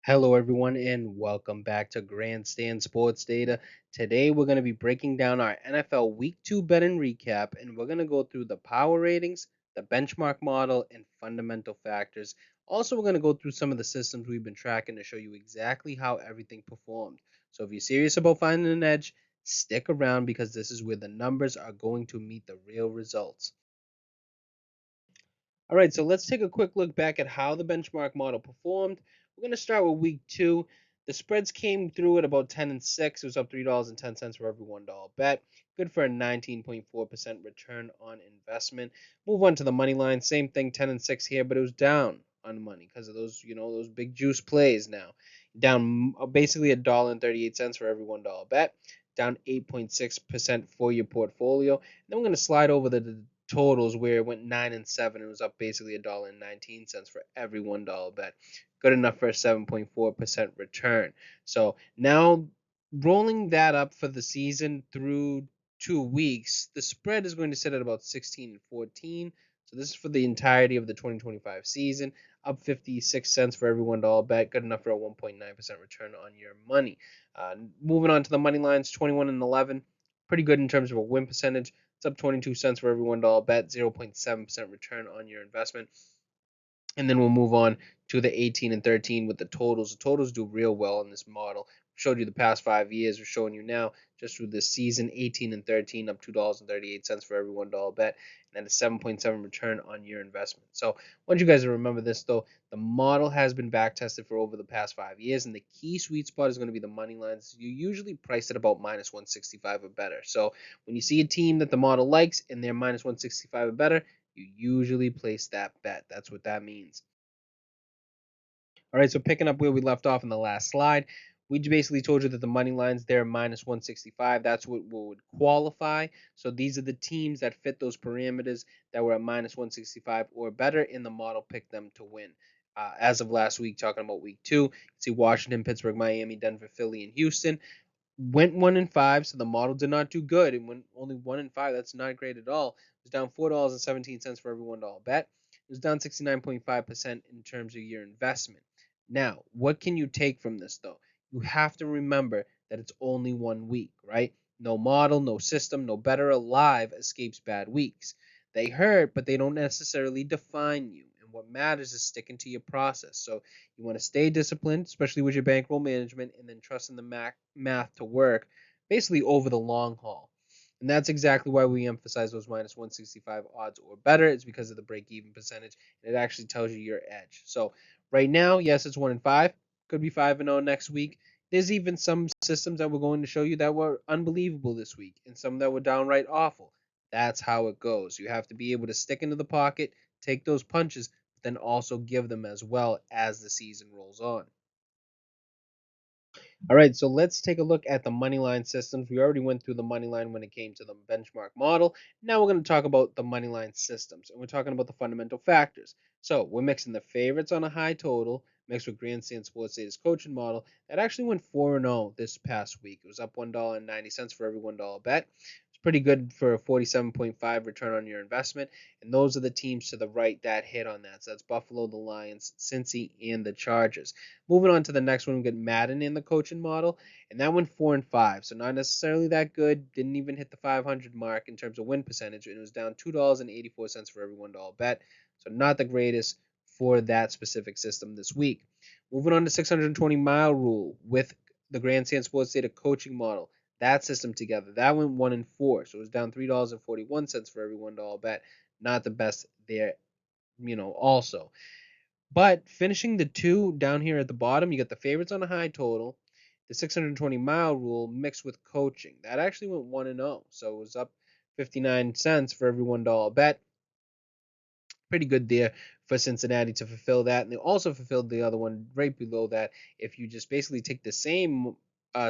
Hello, everyone, and welcome back to Grandstand Sports Data. Today, we're going to be breaking down our NFL Week 2 betting recap, and we're going to go through the power ratings, the benchmark model, and fundamental factors. Also, we're going to go through some of the systems we've been tracking to show you exactly how everything performed. So, if you're serious about finding an edge, stick around because this is where the numbers are going to meet the real results. All right, so let's take a quick look back at how the benchmark model performed. We're going to start with week 2. The spreads came through at about 10 and 6. It was up $3.10 for every $1 bet. Good for a 19.4% return on investment. Move on to the money line. Same thing, 10 and 6 here, but it was down on money because of those big juice plays now. Down basically $1.38 for every $1 bet. Down 8.6% for your portfolio. And then we're going to slide over the totals where it went 9 and 7. It was up basically $1.19 for every $1 bet. Good enough for a 7.4% return. So now rolling that up for the season through 2 weeks, the spread is going to sit at about 16 and 14. So this is for the entirety of the 2025 season, up 56 cents for every $1 bet, good enough for a 1.9% return on your money. Moving on to the money lines, 21 and 11, pretty good in terms of a win percentage. It's up 22 cents for every $1 bet, 0.7% return on your investment. And then we'll move on to the 18 and 13 with the totals. The totals do real well in this model. Showed you the past 5 years. We're showing you now just through this season, 18 and 13, up $2.38 for every $1 bet, and a 7.7 return on your investment. So I want you guys to remember this, though. The model has been back tested for over the past 5 years, and the key sweet spot is going to be the money lines. You usually price it about minus 165 or better. So when you see a team that the model likes and they're minus 165 or better, you usually place that bet. That's what that means. All right, so picking up where we left off in the last slide, we basically told you that the money lines there minus 165. That's what would qualify. So these are the teams that fit those parameters that were at minus 165 or better, and the model picked them to win. As of last week, talking about week 2, you see Washington, Pittsburgh, Miami, Denver, Philly, and Houston went 1 and 5, so the model did not do good. And when only 1 and 5, that's not great at all. It was down $4.17 for every $1 bet. It was down 69.5% in terms of your investment. Now, what can you take from this though? You have to remember that it's only 1 week, right? No model, no system, no better alive escapes bad weeks. They hurt, but they don't necessarily define you. And what matters is sticking to your process. So you want to stay disciplined, especially with your bankroll management, and then trust in the math to work basically over the long haul. And that's exactly why we emphasize those minus 165 odds or better. It's because of the break even percentage. And it actually tells you your edge. So right now, yes, it's 1 and 5. Could be 5 and 0 next week. There's even some systems that we're going to show you that were unbelievable this week and some that were downright awful. That's how it goes. You have to be able to stick into the pocket, take those punches, but then also give them as well as the season rolls on. All right, so let's take a look at the money line systems. We already went through the money line when it came to the benchmark model. Now we're going to talk about the money line systems, and we're talking about the fundamental factors. So we're mixing the favorites on a high total mixed with Grandstand Sports Data's coaching model that actually went 4-0 this past week. It was up $1.90 for every $1 bet. It's pretty good for a 47.5 return on your investment. And those are the teams to the right that hit on that. So that's Buffalo, the Lions, Cincy, and the Chargers. Moving on to the next one, we get Madden in the coaching model, and that went 4-5. So not necessarily that good. Didn't even hit the 500 mark in terms of win percentage, and it was down $2.84 for every $1 bet. So not the greatest for that specific system this week. Moving on to 620-mile rule with the Grandstand Sports Data coaching model. That system together, that went 1-4. So it was down $3.41 for every $1 bet. Not the best there, also. But finishing the two down here at the bottom, you got the favorites on a high total, the 620-mile rule mixed with coaching. That actually went 1-0. So it was up 59 cents for every $1 bet. Pretty good there for Cincinnati to fulfill that. And they also fulfilled the other one right below that. If you just basically take the same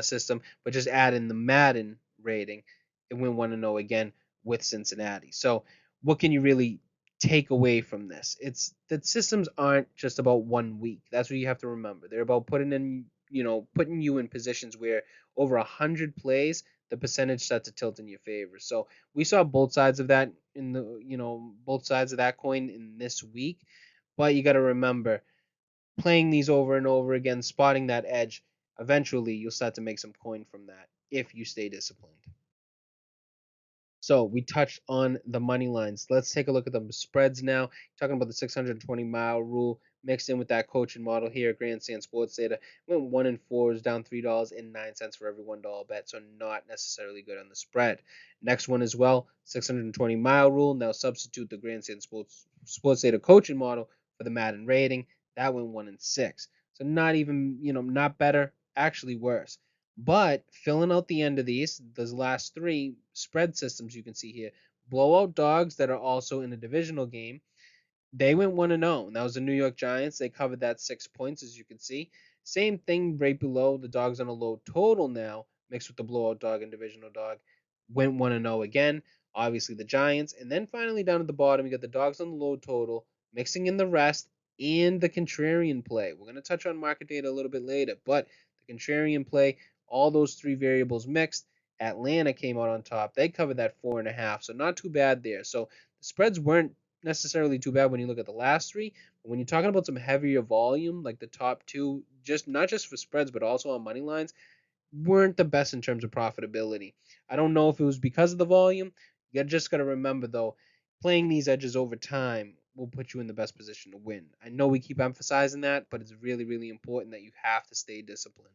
system, but just add in the Madden rating, it went 1-0 again with Cincinnati. So what can you really take away from this? It's that systems aren't just about 1 week. That's what you have to remember. They're about putting you in positions where over 100 plays, the percentage starts to tilt in your favor. So we saw both sides of that both sides of that coin in this week. But you got to remember, playing these over and over again, spotting that edge, eventually you'll start to make some coin from that if you stay disciplined. So we touched on the money lines. Let's take a look at the spreads now. Talking about the 620-mile rule mixed in with that coaching model here at Grandstand Sports Data. Went 1 and 4, is down $3.09 for every $1 bet, so not necessarily good on the spread. Next one as well, 620-mile rule. Now substitute the Grandstand Sports Data coaching model for the Madden rating. That went 1 and 6, so not even not better, actually worse. But filling out the end of those last three spread systems you can see here, blowout dogs that are also in a divisional game, they went 1-0, and that was the New York Giants. They covered that 6 points, as you can see. Same thing right below, the dogs on a low total now, mixed with the blowout dog and divisional dog, went 1-0 again. Obviously, the Giants. And then finally, down at the bottom, you got the dogs on the low total, mixing in the rest and the contrarian play. We're going to touch on market data a little bit later, but the contrarian play, all those three variables mixed. Atlanta came out on top. They covered that 4.5, so not too bad there. So the spreads weren't necessarily too bad when you look at the last three. But when you're talking about some heavier volume, like the top two, just not just for spreads, but also on money lines, weren't the best in terms of profitability. I don't know if it was because of the volume. You just got to remember, though, playing these edges over time will put you in the best position to win. I know we keep emphasizing that, but it's really, really important that you have to stay disciplined.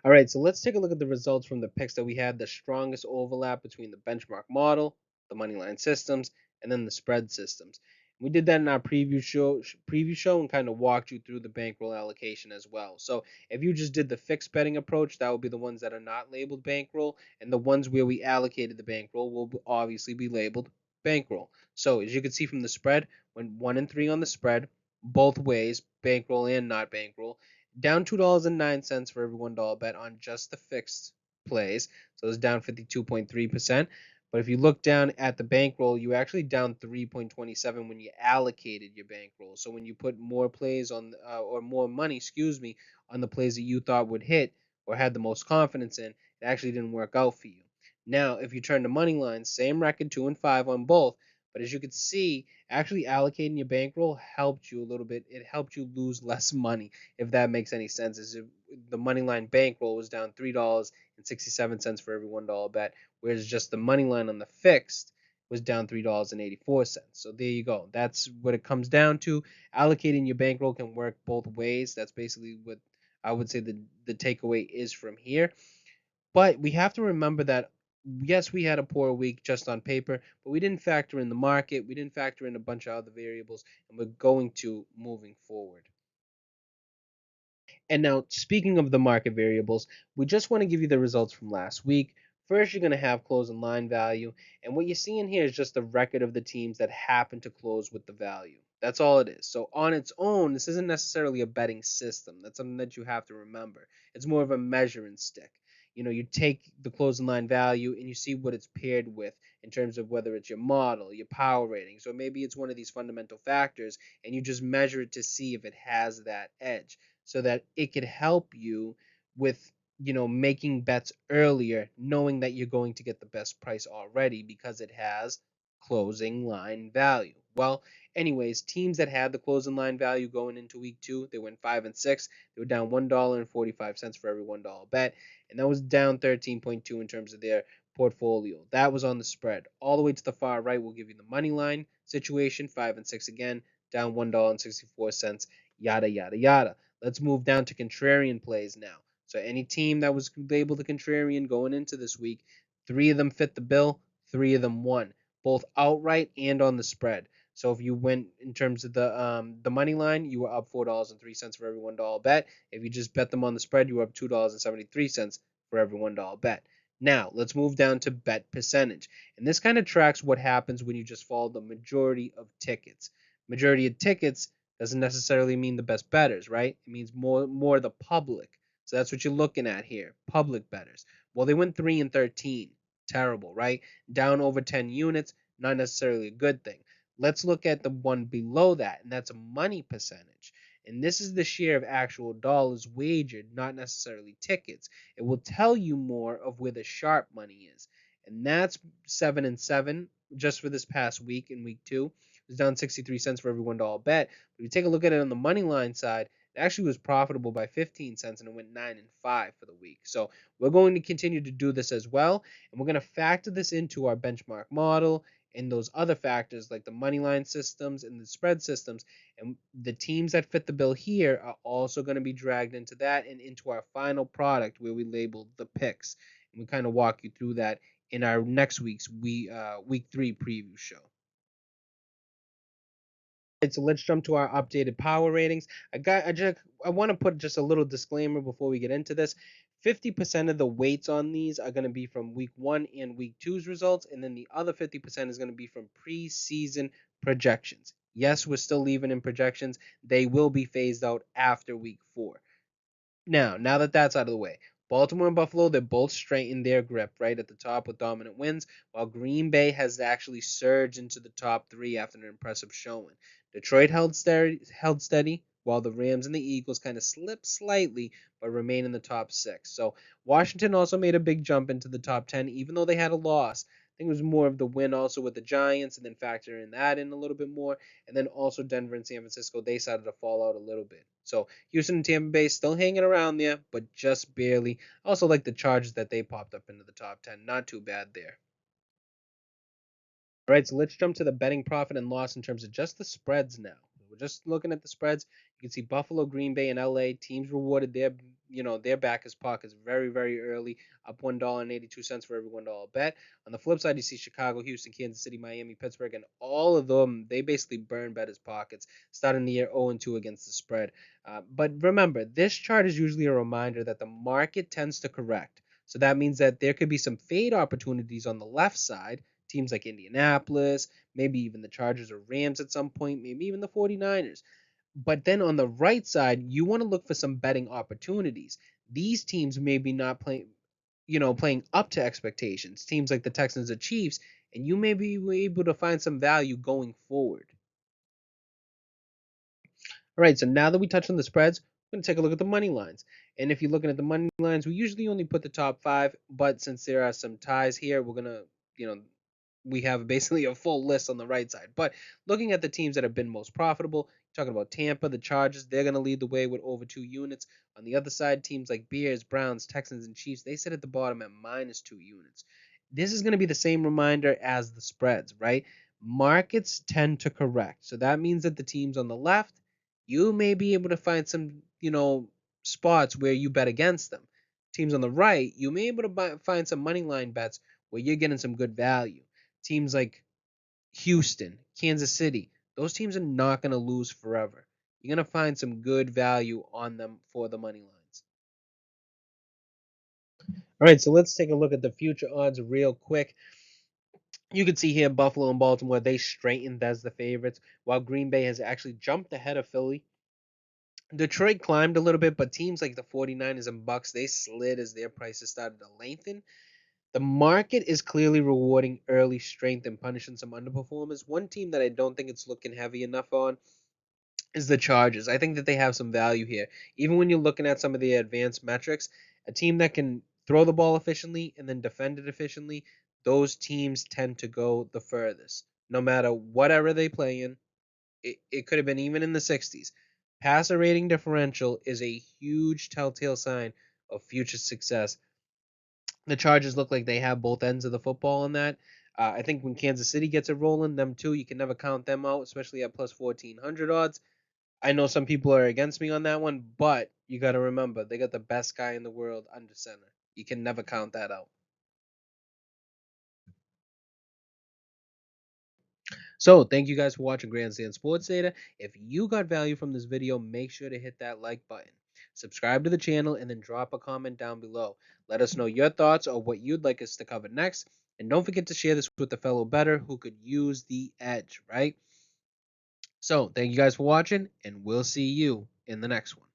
All right, so let's take a look at the results from the picks that we had the strongest overlap between the benchmark model, the moneyline systems, and then the spread systems. We did that in our preview show and kind of walked you through the bankroll allocation as well. So if you just did the fixed betting approach, that would be the ones that are not labeled bankroll, and the ones where we allocated the bankroll will obviously be labeled bankroll. So as you can see from the spread, went 1 and 3 on the spread, both ways, bankroll and not bankroll, down $2.09 for every $1 bet on just the fixed plays. So it's down 52.3%. But if you look down at the bankroll, you actually down 3.27 when you allocated your bankroll. So when you put more plays on, or more money, excuse me, on the plays that you thought would hit or had the most confidence in, it actually didn't work out for you. Now, if you turn to money lines, same record, 2 and 5 on both. But as you can see, actually allocating your bankroll helped you a little bit. It helped you lose less money, if that makes any sense. Is the money line bankroll was down $3.67 for every $1 bet, whereas just the money line on the fixed was down $3.84. So there you go. That's what it comes down to. Allocating your bankroll can work both ways. That's basically what I would say the takeaway is from here. But we have to remember that yes, we had a poor week just on paper, but we didn't factor in the market. We didn't factor in a bunch of other variables, and we're going to moving forward. And now, speaking of the market variables, we just want to give you the results from last week. First, you're going to have closing line value. And what you're seeing here is just the record of the teams that happen to close with the value. That's all it is. So, on its own, this isn't necessarily a betting system. That's something that you have to remember. It's more of a measuring stick. You take the closing line value and you see what it's paired with in terms of whether it's your model, your power ratings, or maybe it's one of these fundamental factors, and you just measure it to see if it has that edge so that it could help you with making bets earlier, knowing that you're going to get the best price already because it has closing line value. Well, anyways, teams that had the closing line value going into week 2, they went 5 and 6. They were down $1.45 for every $1 bet, and that was down 13.2 in terms of their portfolio. That was on the spread. All the way to the far right, we'll give you the money line situation, 5 and 6 again, down $1.64, yada yada yada. Let's move down to contrarian plays now. So any team that was labeled the contrarian going into this week, 3 of them fit the bill, 3 of them won, both outright and on the spread. So if you went in terms of the money line, you were up $4.03 for every $1 bet. If you just bet them on the spread, you were up $2.73 for every $1 bet. Now let's move down to bet percentage, and this kind of tracks what happens when you just follow the majority of tickets. Majority of tickets doesn't necessarily mean the best bettors, right? It means more the public. So that's what you're looking at here, public bettors. Well, they went 3 and 13. Terrible, right? Down over 10 units, not necessarily a good thing. Let's look at the one below that, and that's a money percentage. And this is the share of actual dollars wagered, not necessarily tickets. It will tell you more of where the sharp money is. And that's 7 and 7 just for this past week in week 2. It was down 63 cents for every $1 bet. But if you take a look at it on the money line side, it actually was profitable by 15 cents and it went 9 and 5 for the week. So we're going to continue to do this as well, and we're going to factor this into our benchmark model and those other factors like the money line systems and the spread systems. And the teams that fit the bill here are also going to be dragged into that and into our final product where we labeled the picks. And we kind of walk you through that in our next week's week 3 preview show. Right, so let's jump to our updated power ratings. I want to put just a little disclaimer before we get into this. 50% of the weights on these are going to be from week 1 and week two's results, and then the other 50% is going to be from preseason projections. Yes, we're still leaving in projections. They will be phased out after week 4. Now that that's out of the way, Baltimore and Buffalo, they're both straightened their grip right at the top with dominant wins, while Green Bay has actually surged into the top 3 after an impressive showing. Detroit held steady, while the Rams and the Eagles kind of slipped slightly but remain in the top 6. So Washington also made a big jump into the top 10, even though they had a loss. I think it was more of the win also with the Giants, and then factor in that in a little bit more. And then also Denver and San Francisco, they started to fall out a little bit. So Houston and Tampa Bay still hanging around there, but just barely. I also like the Chargers that they popped up into the top 10. Not too bad there. All right, so let's jump to the betting profit and loss in terms of just the spreads now. We're just looking at the spreads. You can see Buffalo, Green Bay, and LA teams rewarded their backers pockets very early, up $1.82 for every $1 bet. On the flip side, you see Chicago, Houston, Kansas City, Miami, Pittsburgh, and all of them they basically burn betters pockets, starting the year 0-2 against the spread. But remember, this chart is usually a reminder that the market tends to correct. So that means that there could be some fade opportunities on the left side, teams like Indianapolis, maybe even the Chargers or Rams at some point, maybe even the 49ers. But then on the right side, you want to look for some betting opportunities. These teams maybe not playing up to expectations. Teams like the Texans or Chiefs, and you may be able to find some value going forward. All right, so now that we touched on the spreads, we're going to take a look at the money lines. And if you're looking at the money lines, we usually only put the top 5, but since there are some ties here, we're going to, we have basically a full list on the right side. But looking at the teams that have been most profitable, talking about Tampa, the Chargers, they're going to lead the way with over 2 units. On the other side, teams like Bears, Browns, Texans, and Chiefs, they sit at the bottom at minus 2 units. This is going to be the same reminder as the spreads, right? Markets tend to correct. So that means that the teams on the left, you may be able to find some, spots where you bet against them. Teams on the right, you may be able to find some money line bets where you're getting some good value. Teams like Houston, Kansas City, those teams are not going to lose forever. You're going to find some good value on them for the money lines. All right, so let's take a look at the future odds real quick. You can see here Buffalo and Baltimore, they straightened as the favorites, while Green Bay has actually jumped ahead of Philly. Detroit climbed a little bit, but teams like the 49ers and Bucks, they slid as their prices started to lengthen. The market is clearly rewarding early strength and punishing some underperformers. One team that I don't think it's looking heavy enough on is the Chargers. I think that they have some value here. Even when you're looking at some of the advanced metrics, a team that can throw the ball efficiently and then defend it efficiently, those teams tend to go the furthest. No matter what era they play in, it could have been even in the 60s. Passer rating differential is a huge telltale sign of future success. The Chargers look like they have both ends of the football on that. I think when Kansas City gets it rolling, them too, you can never count them out, especially at plus 1400 odds. I know some people are against me on that one, but you got to remember they got the best guy in the world under center. You can never count that out. So thank you guys for watching Grandstand Sports Data. If you got value from this video, make sure to hit that like button. Subscribe to the channel and then drop a comment down below. Let us know your thoughts or what you'd like us to cover next. And don't forget to share this with a fellow bettor who could use the edge, right? So thank you guys for watching, and we'll see you in the next one.